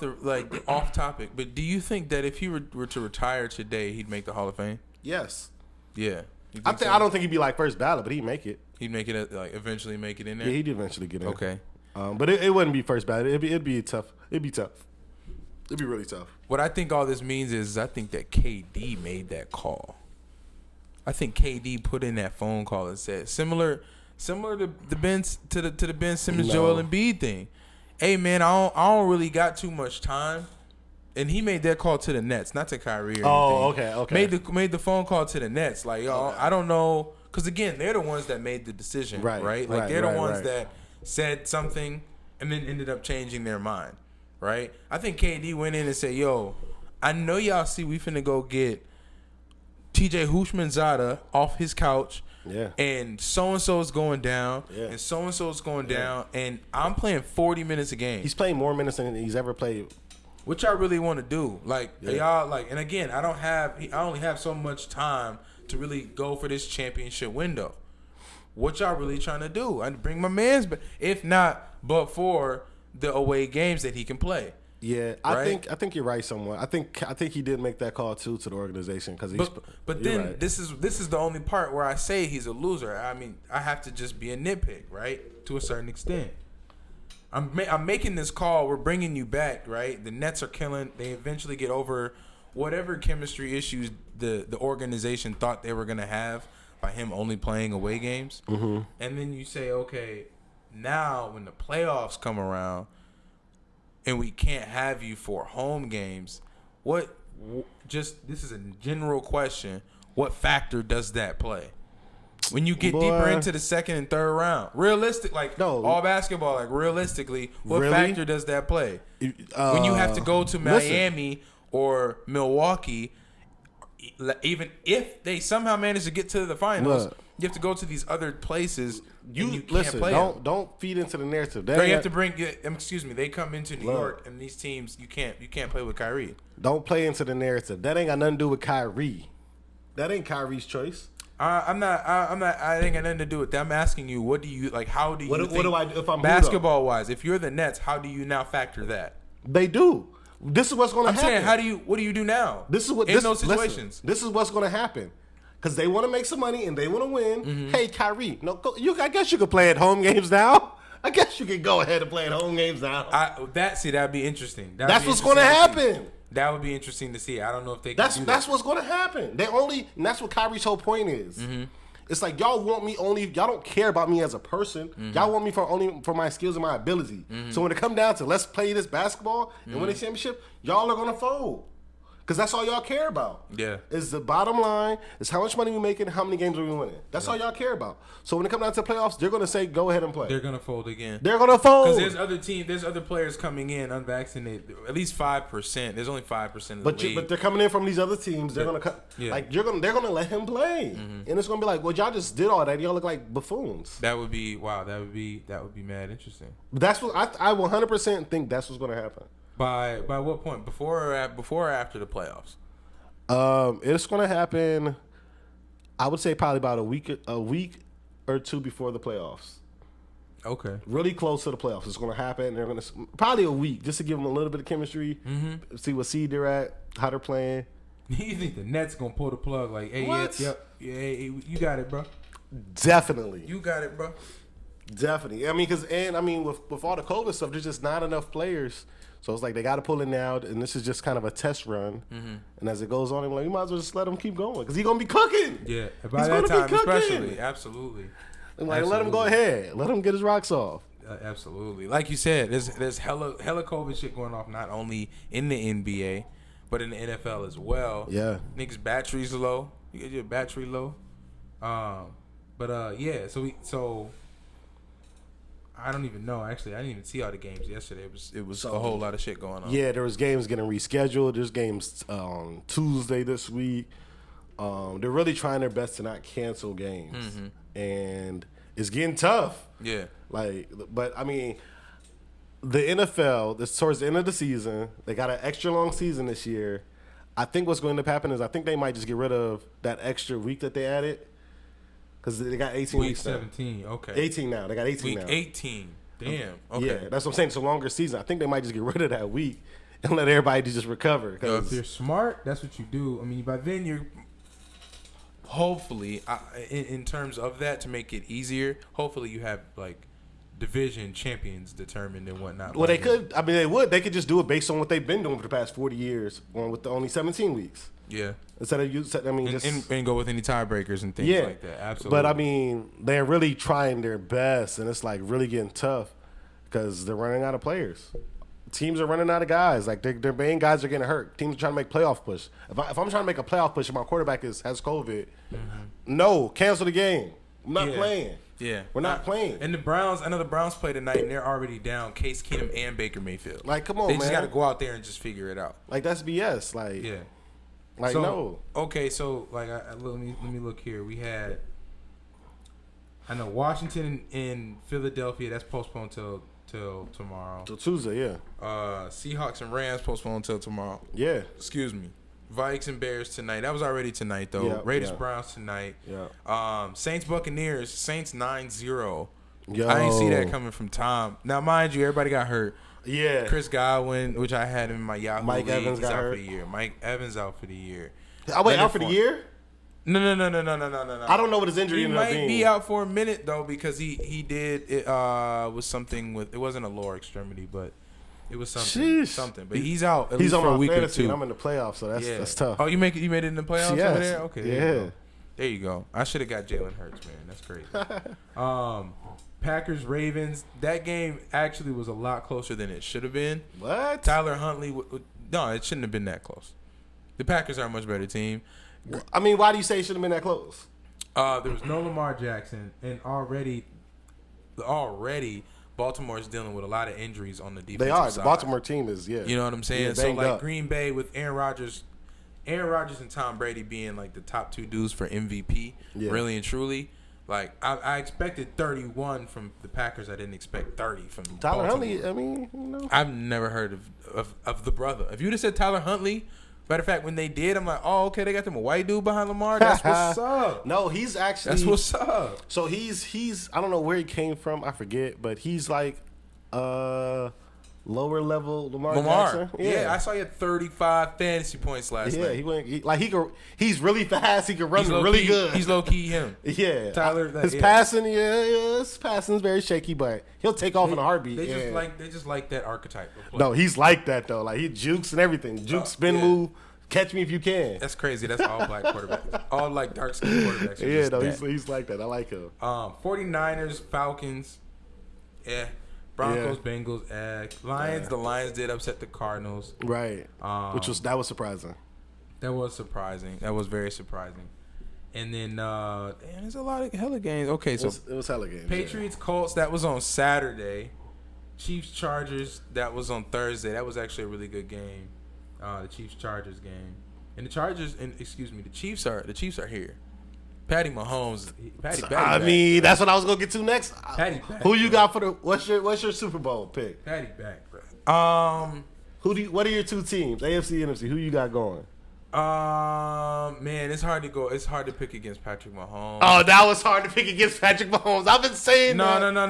topic, but do you think that if he were to retire today, he'd make the Hall of Fame? Yes. Yeah. I don't think he'd be like first ballot, but he'd make it. He'd make it eventually make it in there. Yeah, he'd eventually get in. Okay. But it wouldn't be first ballot. It'd be tough. It'd be really tough. What I think all this means is I think that KD made that call. I think KD put in that phone call and said similar to the Ben Simmons Joel Embiid thing. Hey man, I don't really got too much time. And he made that call to the Nets, not to Kyrie or anything. Okay. Made the phone call to the Nets. Like, yo, I don't know. Because, again, they're the ones that made the decision, right? Like, they're the ones that said something and then ended up changing their mind, right? I think KD went in and said, yo, I know y'all see we finna go get TJ Houshmandzadeh off his couch. Yeah. And so-and-so is going down. Yeah. And so-and-so is going down. And I'm playing 40 minutes a game. He's playing more minutes than he's ever played. What y'all really want to do? Like, y'all like, and again, I only have so much time to really go for this championship window. What y'all really trying to do? I bring my man's, but if not, but for the away games that he can play. Yeah, right? I think you're right somewhat. I think he did make that call too to the organization because he's. But then right. This is the only part where I say he's a loser. I mean, I have to just be a nitpick, right, to a certain extent. I'm making this call. We're bringing you back, right? The Nets are killing. They eventually get over whatever chemistry issues the organization thought they were going to have by him only playing away games. Mm-hmm. And then you say, okay, now when the playoffs come around and we can't have you for home games, this is a general question. What factor does that play? When you get deeper into the second and third round, all basketball, like realistically, what factor does that play? When you have to go to Miami or Milwaukee, even if they somehow manage to get to the finals, you have to go to these other places. You can't play. Don't feed into the narrative. You have to bring. Excuse me. They come into New York, and these teams you can't play with Kyrie. Don't play into the narrative. That ain't got nothing to do with Kyrie. That ain't Kyrie's choice. I'm not. I ain't got nothing to do with that. I'm asking you, what do you like? How do you? What do I? If I'm basketball wise, if you're the Nets, how do you now factor that? They do. This is what's going to happen. I'm saying, what do you do now? This is what in those situations. This is what's going to happen because they want to make some money and they want to win. Mm-hmm. Hey, Kyrie, I guess you could play at home games now. I guess you could go ahead and play at home games now. That'd be interesting. That's what's going to happen. That would be interesting to see. I don't know if they. That's what's going to happen. And that's what Kyrie's whole point is. Mm-hmm. It's like y'all want me only. Y'all don't care about me as a person. Mm-hmm. Y'all want me for my skills and my ability. Mm-hmm. So when it come down to let's play this basketball and win a championship, y'all are gonna fold. Because that's all y'all care about. Yeah. Is the bottom line, is how much money we making, how many games are we winning. That's all y'all care about. So when it comes down to playoffs, they're going to say, go ahead and play. They're going to fold again. They're going to fold. Because there's other players coming in unvaccinated. At least 5%. There's only 5% of the league. But they're coming in from these other teams. They're going to they're going to let him play. Mm-hmm. And it's going to be like, well, y'all just did all that. Y'all look like buffoons. That would be mad interesting. But that's what I 100% think that's what's going to happen. By what point? Before or after the playoffs? It's going to happen, I would say probably about a week or two before the playoffs. Okay. Really close to the playoffs. It's going to happen. They're going to probably a week just to give them a little bit of chemistry, see what seed they're at, how they're playing. You think the Nets going to pull the plug like, hey, you got it, bro. Definitely. You got it, bro. Definitely. I mean, with all the COVID stuff, there's just not enough players. So it's like they got to pull it now, and this is just kind of a test run. Mm-hmm. And as it goes on, I'm like, you might as well just let him keep going because he's gonna be cooking. Yeah, by that time, especially, absolutely. And like, let him go ahead, let him get his rocks off. Absolutely, like you said, there's hella COVID shit going off not only in the NBA but in the NFL as well. Yeah, niggas' batteries low. You get your battery low. So I don't even know. Actually, I didn't even see all the games yesterday. It was So, a whole lot of shit going on. Yeah, there was games getting rescheduled. There's games on Tuesday this week. They're really trying their best to not cancel games, and it's getting tough. Yeah. But I mean, the NFL, this towards the end of the season, they got an extra long season this year. I think what's going to happen is I think they might just get rid of that extra week that they added because they got 18 Week weeks now. 17. Okay. 18 now. They got 18 Week now. 18. Damn. Okay. Yeah, that's what I'm saying. It's a longer season. I think they might just get rid of that week and let everybody just recover. Yo, if you're smart, that's what you do. I mean, by then you're hopefully in terms of that to make it easier. Hopefully you have like division champions determined and whatnot. Well, they could. I mean, they would. They could just do it based on what they've been doing for the past 40 years, with the only 17 weeks. Yeah. Instead of you, I mean, and go with any tiebreakers and things like that. Absolutely. But I mean, they're really trying their best, and it's like really getting tough because they're running out of players. Teams are running out of guys. Like their main guys are getting hurt. Teams are trying to make playoff push. If I'm trying to make a playoff push and my quarterback has COVID, no, cancel the game. I'm not playing. Yeah, we're not playing. And the Browns, I know the Browns play tonight, and they're already down Case Keenum and Baker Mayfield. Like, come on, they man. Just got to go out there and just figure it out. Like that's BS. Like, yeah, like so, no. Okay, so like, let me look here. We had, I know Washington and Philadelphia. That's postponed till tomorrow. Till Tuesday, yeah. Seahawks and Rams postponed till tomorrow. Yeah. Excuse me. Vikes and Bears tonight. That was already tonight, though. Yeah, Raiders Browns tonight. Yeah. Saints Buccaneers. Saints 9-0. Yo. I didn't see that coming from Tom. Now, mind you, everybody got hurt. Yeah. Chris Godwin, which I had in my Yahoo Mike league, Evans he's got out hurt. for the year. Mike Evans out for the year. I wait out for the year? No. I don't know what his injury He ended up might being. be out for a minute though because he did it was something with it wasn't a lower extremity but it was something. But he's out at least on for a my week fantasy or two. I'm in the playoffs, so that's tough. Oh, you made it in the playoffs Yes. over there? Okay. Yeah. There you go. I should have got Jalen Hurts, man. That's crazy. Packers Ravens. That game actually was a lot closer than it should have been. What? Tyler Huntley. No, it shouldn't have been that close. The Packers are a much better team. I mean, why do you say it should have been that close? There was no Lamar Jackson, and already Baltimore is dealing with a lot of injuries on the defensive They are. side. The Baltimore team is, You know what I'm saying? Yeah, So, banged like, up. Green Bay with Aaron Rodgers and Tom Brady being, like, the top two dudes for MVP, really and truly. Like, I expected 31 from the Packers. I didn't expect 30 from Tyler Baltimore. Huntley, I mean, you know. I've never heard of the brother. If you'd have said Tyler Huntley, matter of fact, when they did, I'm like, oh, okay, they got them a white dude behind Lamar. That's what's up. No, he's actually. That's what's up. So he's I don't know where he came from. I forget, but he's like lower level Lamar Jackson. Yeah, I saw you had 35 fantasy points last night. He's really fast. He can run really good. He's low key him. Yeah, Tyler. His passing, his passing is very shaky, but he'll take off in a heartbeat. They just like that archetype of player. No, he's like that though. Like he jukes and everything. Juke, spin, move. Catch me if you can. That's crazy. That's all black quarterbacks. All like dark skinned quarterbacks. Yeah, no, he's like that. I like him. 49ers, Falcons. Yeah. Broncos, Bengals, Lions. The Lions did upset the Cardinals. Right. That was surprising. That was surprising. That was very surprising. And then there's a lot of hella games. Okay, so it was hella games. Patriots, Colts, that was on Saturday. Chiefs, Chargers, that was on Thursday. That was actually a really good game. The Chiefs Chargers game. And the Chiefs are here. Patty Mahomes. That's what I was gonna get to next. Patty back, who you got for the what's your Super Bowl pick? Patty back, bro. What are your two teams? AFC, NFC. Who you got going? Man, it's hard to pick against Patrick Mahomes. Oh, that was hard to pick against Patrick Mahomes. I've been saying no,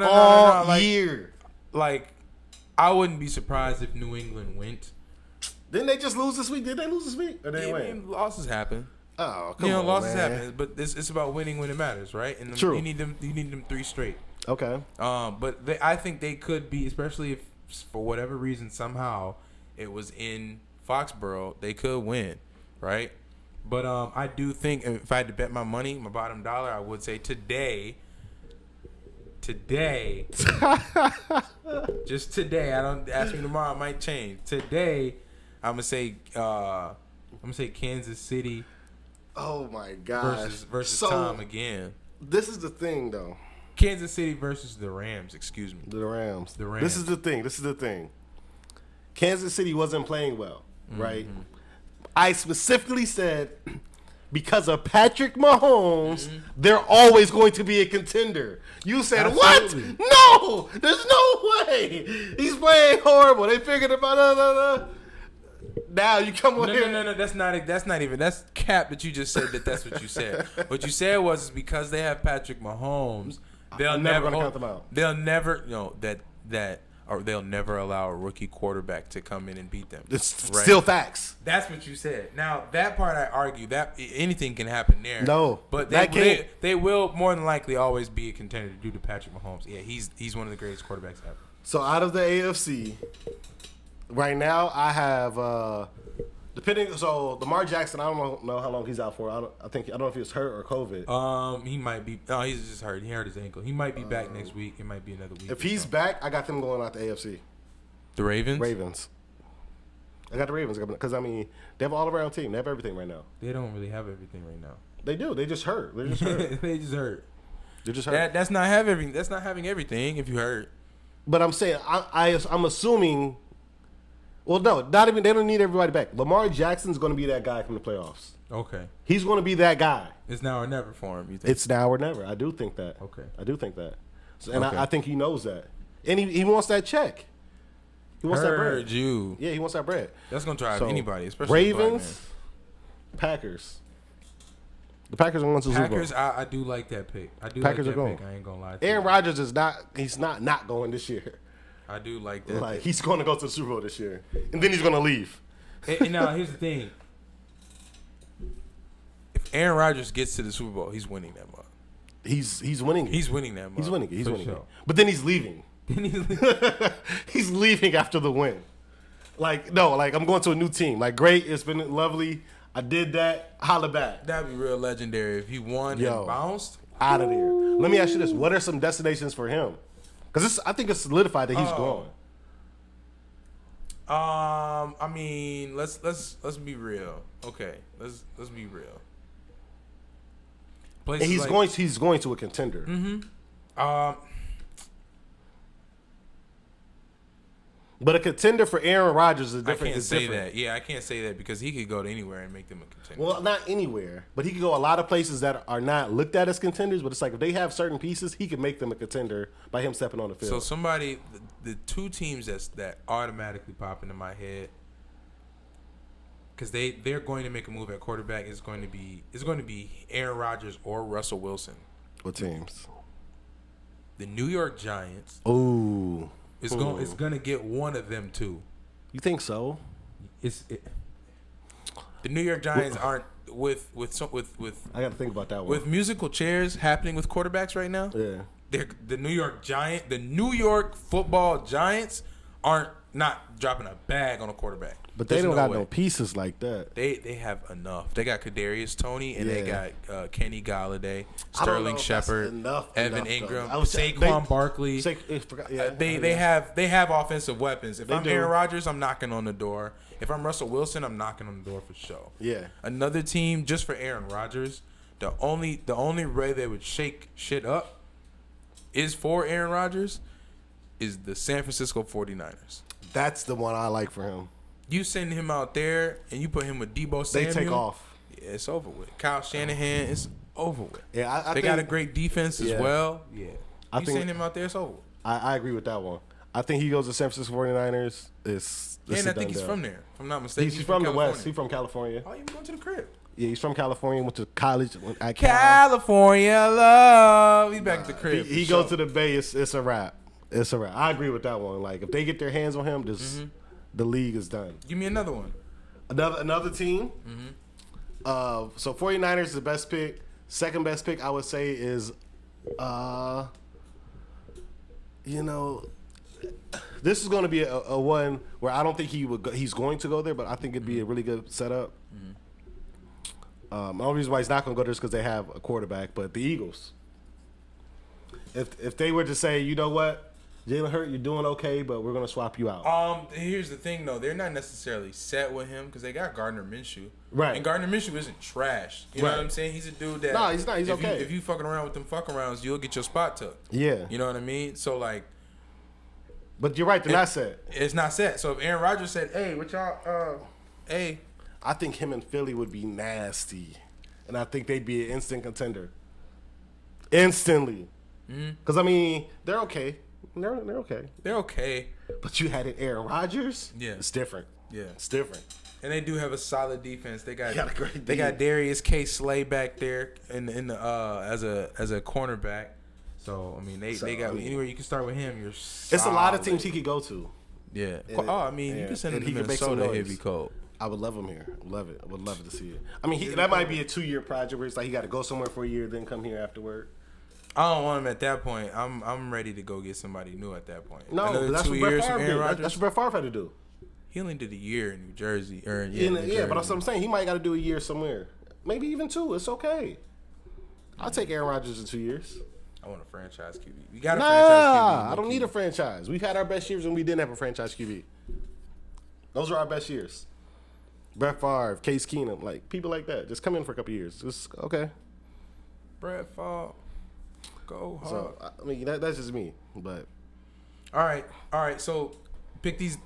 all like, year. Like, I wouldn't be surprised if New England went. Didn't they just lose this week? Did they lose this week? Or they win? Losses happen. Oh, come on, losses man. happen, but it's about winning when it matters, right? And True. You need them 3 straight. Okay. But I think they could be, especially if for whatever reason somehow it was in Foxborough, they could win, right? But I do think if I had to bet my money, my bottom dollar, I would say today, just today. I don't ask me tomorrow, it might change. Today, I'm gonna say Kansas City. Oh my gosh. Versus Tom again. This is the thing though. Kansas City versus the Rams. Excuse me. The Rams. The Rams. This is the thing. Kansas City wasn't playing well, right? I specifically said because of Patrick Mahomes, they're always going to be a contender. You said, Absolutely. what? No! There's no way! He's playing horrible. They figured it out. Now you come on here. No. That's not even. That's cap that you just said that's what you said. What you said was because they have Patrick Mahomes, they'll never gonna count them out. They'll never they'll never allow a rookie quarterback to come in and beat them. It's right? still facts. That's what you said. Now that part I argue that anything can happen there. No, but that they will more than likely always be a contender due to Patrick Mahomes. Yeah, he's one of the greatest quarterbacks ever. So out of the AFC, right now I have Lamar Jackson. I don't know how long he's out for. I don't know if he was hurt or COVID. He might be. No, he's just hurt. He hurt his ankle. He might be back next week. It might be another week. If he's back, I got them going out the AFC. The Ravens. I got the Ravens because they have an all-around team. They have everything right now. They don't really have everything right now. They do. They just hurt. They just hurt. They're just hurt. That's not having. That's not having everything. If you hurt. But I'm saying I'm assuming. Well, no, not even. They don't need everybody back. Lamar Jackson's going to be that guy from the playoffs. Okay. He's going to be that guy. It's now or never for him. You think? It's now or never. I do think that. Okay. I do think that. And I think he knows that. And he wants that check. He wants that bread. Heard you. Yeah, he wants that bread. That's going to drive anybody, especially Ravens, Packers. The Packers are going to the Super Bowl. Packers, I do like that pick. I do Packers like that are going. pick. I ain't going to lie to Aaron you. Rodgers is not. He's not going this year. I do like that. Like he's going to go to the Super Bowl this year, and then he's going to leave. And now here's the thing: if Aaron Rodgers gets to the Super Bowl, he's winning that month. He's winning. He's winning that month. He's winning. He's for winning. sure. But then he's leaving. He's leaving after the win. Like I'm going to a new team. Like great, it's been lovely. I did that. Holla back. That'd be real legendary if he won and bounced out of there. Let me ask you this: what are some destinations for him? Because I think it's solidified that he's going. I mean, let's be real. Okay, let's be real. Places and he's going to a contender. But a contender for Aaron Rodgers is different. I can't say that. Yeah, I can't say that because he could go to anywhere and make them a contender. Well, not anywhere, but he could go a lot of places that are not looked at as contenders. But it's like if they have certain pieces, he can make them a contender by him stepping on the field. So the two teams that automatically pop into my head, because they're going to make a move at quarterback, is going to be Aaron Rodgers or Russell Wilson. What teams? The New York Giants. Ooh. It's gonna get one of them too. You think so? The New York Giants aren't with I got to think about that one. With musical chairs happening with quarterbacks right now. Yeah. The New York Football Giants aren't not dropping a bag on a quarterback. But they don't got no pieces like that. They have enough. They got Kadarius Toney and they got Kenny Galladay, Sterling Shepard, Evan Ingram, Saquon Barkley. They have offensive weapons. If I'm Aaron Rodgers, I'm knocking on the door. If I'm Russell Wilson, I'm knocking on the door for sure. Yeah. Another team just for Aaron Rodgers. The only way they would shake shit up is for Aaron Rodgers is the San Francisco 49ers. That's the one I like for him. You send him out there and you put him with Debo Samuel. They take off. Yeah, it's over with. Kyle Shanahan, it's over with. Yeah, they got a great defense as well. Yeah. You send him out there, it's over with. I agree with that one. I think he goes to San Francisco 49ers. And I think he's from there, if I'm not mistaken. He's from the West. He's from California. Oh, you going to the crib. Yeah, he's from California. Went to college at California love. He's back at the crib. He goes to the Bay. It's a wrap. It's a wrap. I agree with that one. Like if they get their hands on him, the league is done. Give me another one. Another team. So 49ers is the best pick. Second best pick I would say is, this is going to be a one where I don't think he's going to go there, but I think it'd be a really good setup. The only reason why he's not going to go there is because they have a quarterback. But the Eagles, if they were to say, you know what, Jalen Hurts, you're doing okay, but we're gonna swap you out. Here's the thing though, they're not necessarily set with him because they got Gardner Minshew, Right. And Gardner Minshew isn't trash. You know Right. what I'm saying? He's a dude that. No, he's not. He's okay. If you fucking around with them fuck arounds, you'll get your spot took. Yeah. You know what I mean? So like. But you're right, they're not set. It's not set. So if Aaron Rodgers said, "Hey, what y'all? Hey," I think him and Philly would be nasty, and I think they'd be an instant contender. Instantly, because I mean they're okay. They're okay. They're okay. But you had it, Aaron Rodgers. Yeah, it's different. Yeah, it's different. And they do have a solid defense. They got a great. They got Darius K. Slay back there in the as a cornerback. So I mean they got anywhere you can start with him. You're solid. It's a lot of teams he could go to. Yeah. I mean you can send him to Minnesota. It'd be cold. I would love him here. Love it. I would love to see it. I mean that might be a 2-year project where it's like he got to go somewhere for a year, then come here afterward. I don't want him at that point. I'm ready to go get somebody new at that point. No, another that's 2 what years Brett from Favre Aaron did. Rodgers. That's what Brett Favre had to do. He only did a year in New Jersey. Yeah, but that's what I'm saying. He might got to do a year somewhere. Maybe even 2. It's okay. I'll take Aaron Rodgers in 2 years. I want a franchise QB. We got a franchise QB. I don't need a franchise. We've had our best years when we didn't have a franchise QB. Those are our best years. Brett Favre, Case Keenum, like people like that. Just come in for a couple years. Just okay. Brett Favre, go hard. So I mean that's just me. But all right. So pick these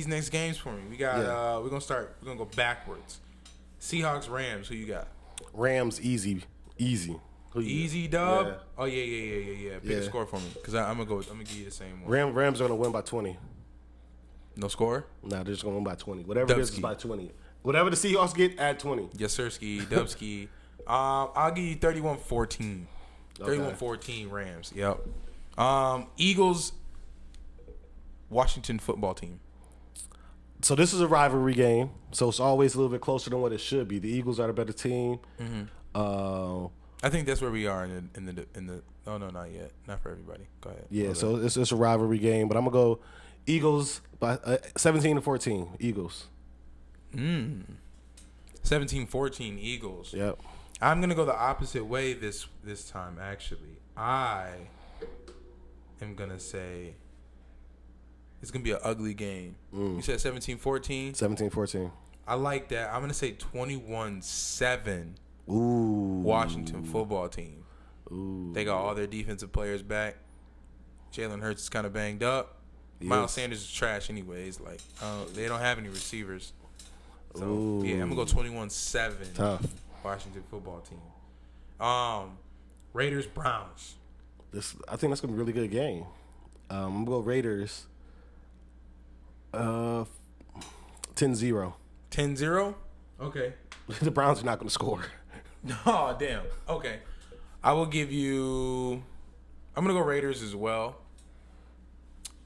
next games for me. We got we're gonna go backwards. Seahawks, Rams. Who you got? Rams, easy. Easy dub. Yeah. Oh yeah. Pick a score for me because I'm gonna give you the same one. Rams are gonna win by 20. No score? No, they're just gonna win by 20. Whatever it is by 20. Whatever the Seahawks get, add 20. Yes, sir, ski, Dubski. I'll give you 31-14. 31-14 Rams. Yep. Eagles, Washington football team. So this is a rivalry game. So it's always a little bit closer than what it should be. The Eagles are the better team. Mm-hmm. I think that's where we are in the. Oh no, not yet. Not for everybody. Go ahead. Yeah. So it's a rivalry game, but I'm gonna go Eagles by 17-14. Eagles. 17-14 Eagles. Yep. I'm gonna go the opposite way this time. Actually, I am gonna say it's gonna be an ugly game. You said 17-14. 17-14. I like that. I'm gonna say 21-7. Ooh. Washington football team. Ooh. They got all their defensive players back. Jalen Hurts is kind of banged up. Miles Sanders is trash anyways. Like they don't have any receivers. So yeah, I'm gonna go 21-7. Tough. Washington football team. Raiders Browns. I think that's gonna be a really good game. I'm gonna go Raiders. 10-0. 10-0? Okay. The Browns are not gonna score. Oh damn. Okay. I will give you. I'm gonna go Raiders as well.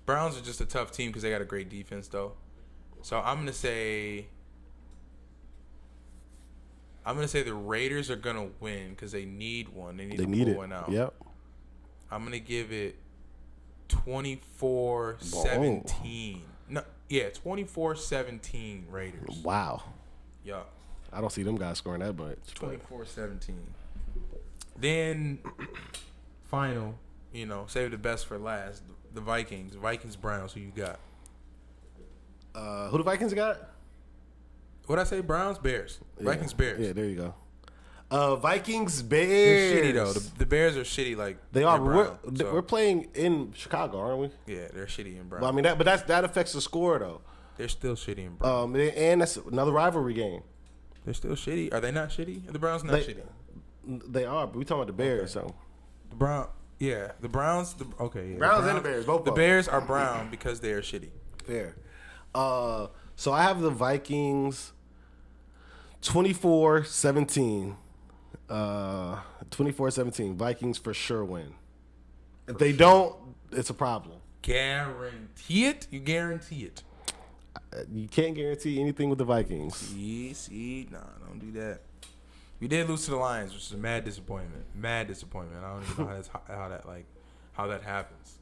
Browns are just a tough team because they got a great defense though. So I'm gonna say the Raiders are gonna win because they need one. They need to pull one out. Yep. I'm gonna give it 24-17. No, yeah, 24-17 Raiders. Wow. Yeah. I don't see them guys scoring that much. 24-17. Then final, save the best for last. The Vikings. Browns. Who you got? Who the Vikings got? What'd I say? Browns, Bears. Yeah. Vikings, Bears. Yeah, there you go. Vikings, Bears. They're shitty though. The Bears are shitty. Like they are. Brown, we're playing in Chicago, aren't we? Yeah, they're shitty in Brown. Well, I mean that affects the score though. They're still shitty in Brown. And that's another rivalry game. They're still shitty. Are they not shitty? Are the Browns not shitty? They are. But we talking about the Bears, okay. So the Browns. Yeah, the Browns. Okay, yeah. Browns and the Bears. Both. The Bears are brown because they are shitty. Fair. So I have the Vikings 24-17. 24-17. Vikings for sure win. If they don't, it's a problem. Guarantee it? You guarantee it? You can't guarantee anything with the Vikings. Nah, don't do that. We did lose to the Lions, which is a mad disappointment. I don't even know how that happens.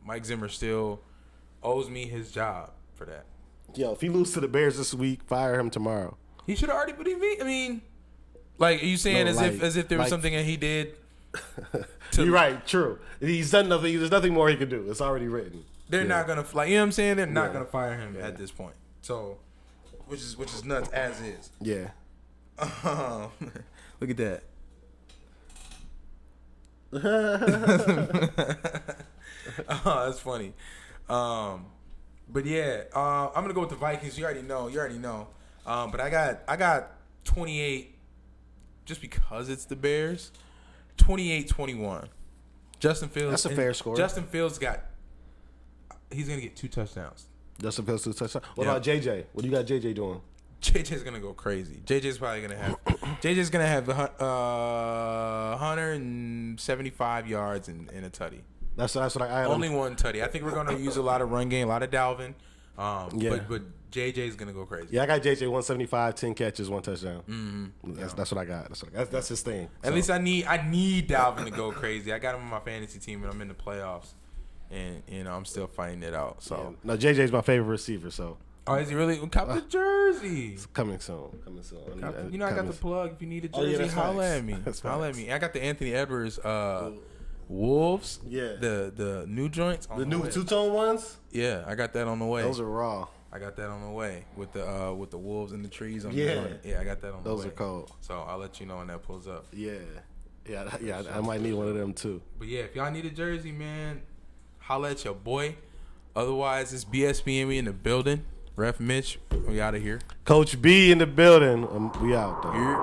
Mike Zimmer still owes me his job for that. Yo, if he loses to the Bears this week, fire him tomorrow. He should have already. But I mean, like, are you saying as if there was something that he did You're right. True. He's done nothing. There's nothing more he can do. It's already written. They're not gonna fly. You know what I'm saying? They're not gonna fire him at this point. So, which is nuts as is. Yeah. Look at that. Oh, that's funny. But yeah, I'm gonna go with the Vikings. You already know. But I got 28 just because it's the Bears. 28-21. Justin Fields. That's a fair score. Justin Fields he's gonna get 2 touchdowns. Justin Fields 2 touchdowns. What about JJ? What do you got JJ doing? JJ's gonna go crazy. JJ's probably gonna have 175 yards and a tutty. That's what I had. Only one tutty. I think we're gonna use a lot of run game, a lot of Dalvin. But JJ's gonna go crazy. Yeah, I got JJ 175, 10 catches, 1 touchdown. Mm-hmm. That's what I got. That's his thing. At least I need Dalvin to go crazy. I got him on my fantasy team and I'm in the playoffs, and I'm still fighting it out. So no, JJ's my favorite receiver. So. Oh, is he really? Cop the jersey. It's coming soon. I got the plug. If you need a jersey, holla at me. Holla at me. I got the Anthony Edwards Wolves. Yeah. The new joints. The new two-tone ones? Yeah, I got that on the way. Those are raw. I got that on the way with the wolves and the trees on the joint. Yeah, I got that on the way. Those are cold. So I'll let you know when that pulls up. Yeah. I might need one of them too. But yeah, if y'all need a jersey, man, holla at your boy. Otherwise, it's BSPN. We in the building. Ref Mitch, we out of here. Coach B in the building. We out though. Here.